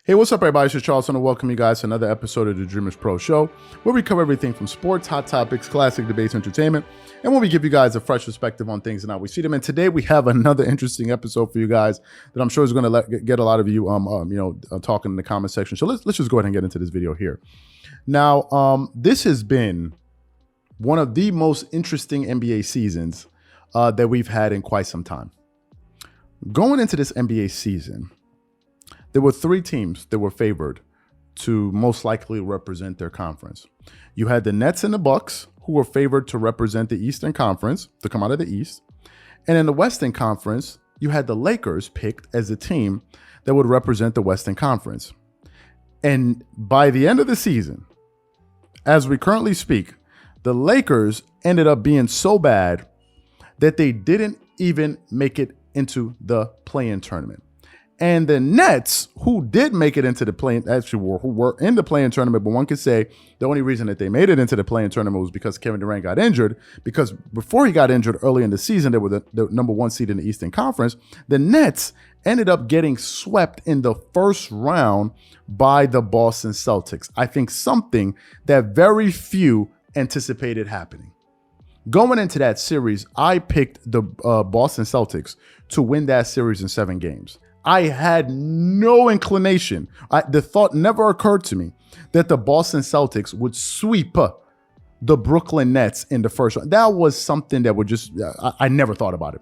Hey, what's up, everybody? It's Charles, and I welcome you guys to another episode of the Dreamerspro Show, where we cover everything from sports, hot topics, classic debates, entertainment, and when we give you guys a fresh perspective on things and how we see them. And today we have another interesting episode for you guys that I'm sure is going to get a lot of you, talking in the comment section. So let's just go ahead and get into this video here. Now, this has been one of the most interesting NBA seasons that we've had in quite some time. Going into this NBA season, there were three teams that were favored to most likely represent their conference. You had the Nets and the Bucks, who were favored to represent the Eastern Conference, to come out of the East. And in the Western Conference, you had the Lakers picked as the team that would represent the Western Conference. And by the end of the season, as we currently speak, the Lakers ended up being so bad that they didn't even make it into the play-in tournament. And the Nets, who did make it into the play-in, actually who were in the play-in tournament, but one could say the only reason that they made it into the play-in tournament was because Kevin Durant got injured. Because before he got injured early in the season, they were the number one seed in the Eastern Conference. The Nets ended up getting swept in the first round by the Boston Celtics. I think something that very few anticipated happening. Going into that series, I picked the Boston Celtics to win that series in 7 games. I had no inclination. The thought never occurred to me that the Boston Celtics would sweep the Brooklyn Nets in the first round. That was something that would just, I never thought about it.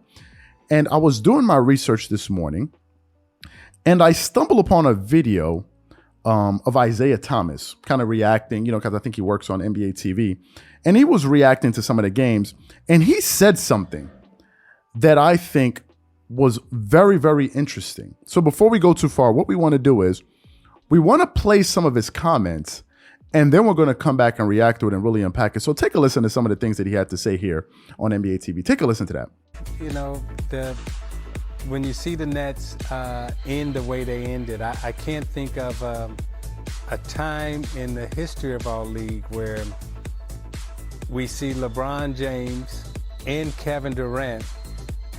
And I was doing my research this morning, and I stumbled upon a video of Isiah Thomas kind of reacting, because I think he works on NBA TV. And he was reacting to some of the games, and he said something that I think was very, very interesting. So before we go too far, what we want to do is we want to play some of his comments, and then we're going to come back and react to it and really unpack it. So take a listen to some of the things that he had to say here on NBA TV. Take a listen to that. When you see the Nets end the way they ended, I can't think of a time in the history of our league where we see LeBron James and Kevin Durant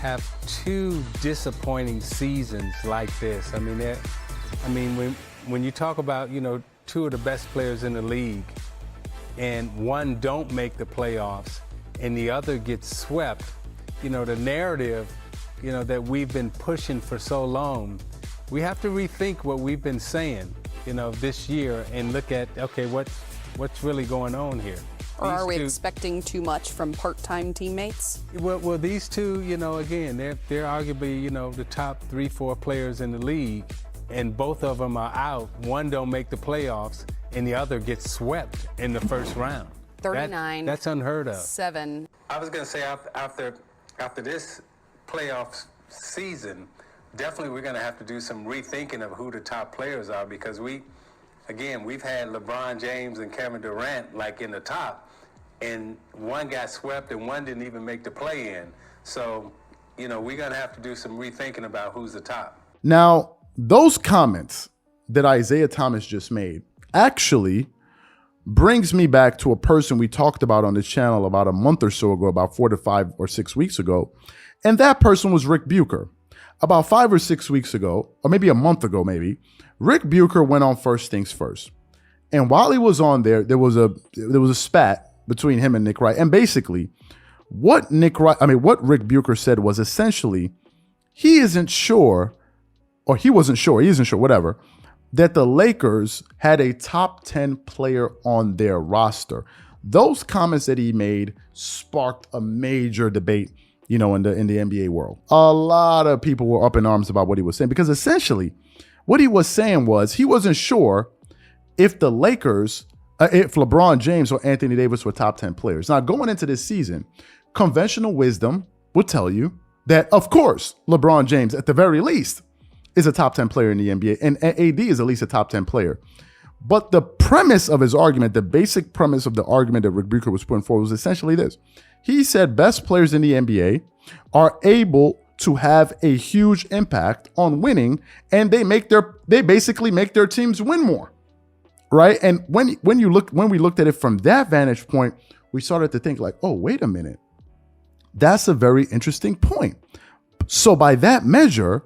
have 2 disappointing seasons like this. When you talk about 2 of the best players in the league, and one don't make the playoffs, and the other gets swept, the narrative, that we've been pushing for so long, we have to rethink what we've been saying, this year, and look at what's really going on here. Or are we expecting too much from part-time teammates? Well, these two, again, they're arguably, the top 3-4 players in the league, and both of them are out. One don't make the playoffs, and the other gets swept in the first round. 39. That's unheard of. 7. I was going to say after this playoff season, definitely we're going to have to do some rethinking of who the top players are, because we've had LeBron James and Kevin Durant like in the top, and one got swept and one didn't even make the play-in. So, we're going to have to do some rethinking about who's the top. Now, those comments that Isiah Thomas just made actually brings me back to a person we talked about on this channel about a month or so ago, about 4 to 5 or 6 weeks ago. And that person was Rick Bucher. About 5 or 6 weeks ago, or maybe a month ago, Rick Bucher went on First Things First. And while he was on there was a spat between him and Nick Wright. And basically, what Rick Bucher said was essentially, he isn't sure, whatever, that the Lakers had a top 10 player on their roster. Those comments that he made sparked a major debate, in the NBA world. A lot of people were up in arms about what he was saying, because essentially what he was saying was he wasn't sure if the Lakers, if LeBron James or Anthony Davis were top 10 players. Now, going into this season, conventional wisdom would tell you that, of course, LeBron James, at the very least, is a top 10 player in the NBA, and AD is at least a top 10 player. But the premise of his argument, the basic premise of the argument that Rick Bucher was putting forward was essentially this. He said best players in the NBA are able to have a huge impact on winning, and they basically make their teams win more, right? And when we looked at it from that vantage point, we started to think like, oh, wait a minute, that's a very interesting point. So by that measure,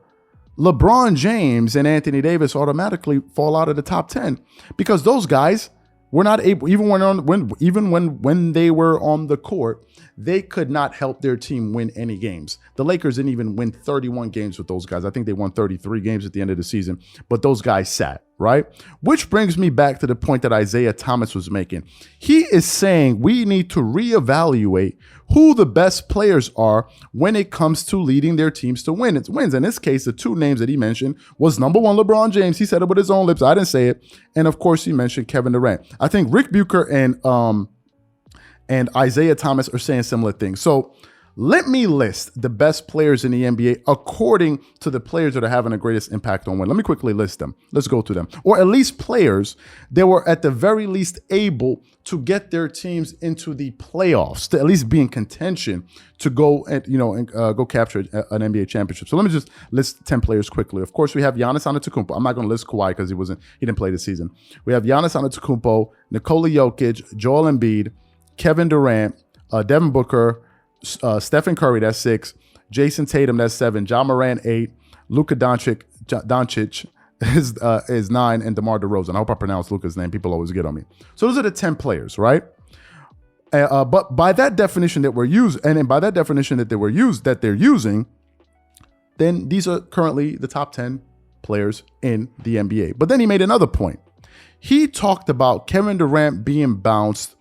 LeBron James and Anthony Davis automatically fall out of the top 10 because those guys were not able, even when they were on the court, they could not help their team win any games. The Lakers didn't even win 31 games with those guys. I think they won 33 games at the end of the season, but those guys sat, right? Which brings me back to the point that Isiah Thomas was making. He is saying we need to reevaluate who the best players are when it comes to leading their teams to win. It's wins. In this case, the two names that he mentioned was number one, LeBron James. He said it with his own lips. I didn't say it. And of course, he mentioned Kevin Durant. I think Rick Bucher and Isiah Thomas are saying similar things. So let me list the best players in the NBA according to the players that are having the greatest impact on win. Let me quickly list them. Let's go through them. Or at least players that were at the very least able to get their teams into the playoffs, to at least be in contention to go and go capture an NBA championship. So let me just list 10 players quickly. Of course, we have Giannis Antetokounmpo. I'm not going to list Kawhi because he didn't play this season. We have Giannis Antetokounmpo, Nikola Jokic, Joel Embiid, Kevin Durant, Devin Booker, Stephen Curry, that's 6. Jason Tatum, that's 7. Ja Morant, 8. Luka Doncic is 9, and DeMar DeRozan. I hope I pronounced Luka's name. People always get on me. So those are the 10 players, right? But by that definition that we're using, and by that definition that they're using, then these are currently the top 10 players in the NBA. But then he made another point. He talked about Kevin Durant being bounced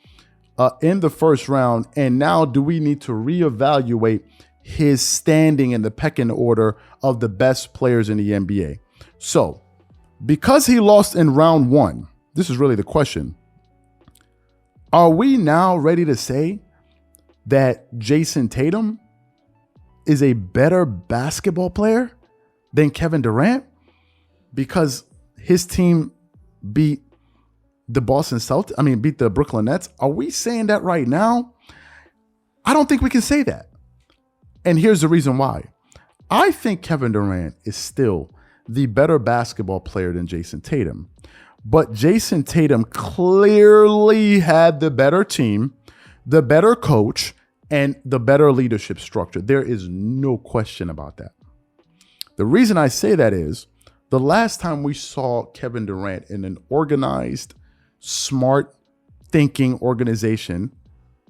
in the first round, and now do we need to reevaluate his standing in the pecking order of the best players in the NBA? So, because he lost in round 1, this is really the question. Are we now ready to say that Jason Tatum is a better basketball player than Kevin Durant because his team beat the beat the Brooklyn Nets? Are we saying that right now? I don't think we can say that. And here's the reason why. I think Kevin Durant is still the better basketball player than Jason Tatum. But Jason Tatum clearly had the better team, the better coach, and the better leadership structure. There is no question about that. The reason I say that is the last time we saw Kevin Durant in an organized, smart thinking organization,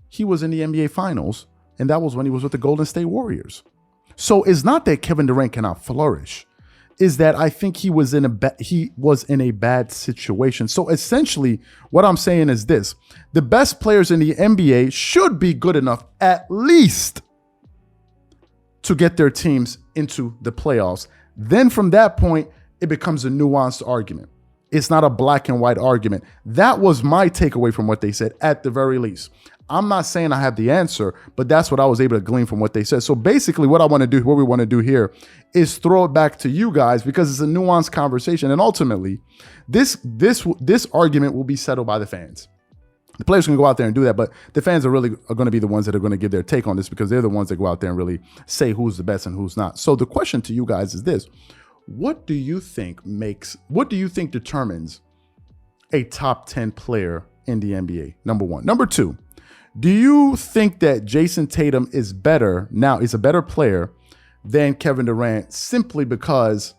he was in the NBA Finals, and that was when he was with the Golden State Warriors. So it's not that Kevin Durant cannot flourish, is that I think he was in a bad situation. So essentially, what I'm saying is this: the best players in the NBA should be good enough at least to get their teams into the playoffs. Then from that point, it becomes a nuanced argument. It's not a black and white argument. That was my takeaway from what they said, at the very least. I'm not saying I have the answer, but that's what I was able to glean from what they said. So basically what we want to do here is throw it back to you guys because it's a nuanced conversation. And ultimately, this argument will be settled by the fans. The players can go out there and do that, but the fans are going to be the ones that are going to give their take on this because they're the ones that go out there and really say who's the best and who's not. So the question to you guys is this: What do you think determines a top 10 player in the NBA? Number one. Number two, do you think that Jason Tatum is a better player than Kevin Durant simply because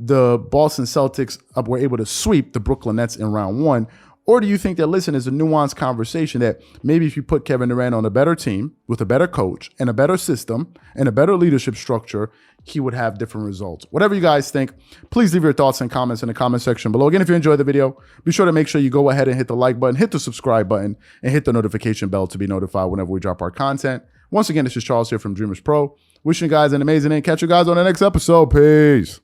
the Boston Celtics were able to sweep the Brooklyn Nets in round 1? Or do you think that, listen, is a nuanced conversation that maybe if you put Kevin Durant on a better team with a better coach and a better system and a better leadership structure, he would have different results? Whatever you guys think, please leave your thoughts and comments in the comment section below. Again, if you enjoyed the video, be sure to make sure you go ahead and hit the like button, hit the subscribe button, and hit the notification bell to be notified whenever we drop our content. Once again, this is Charles here from Dreamers Pro. Wishing you guys an amazing day and catch you guys on the next episode. Peace.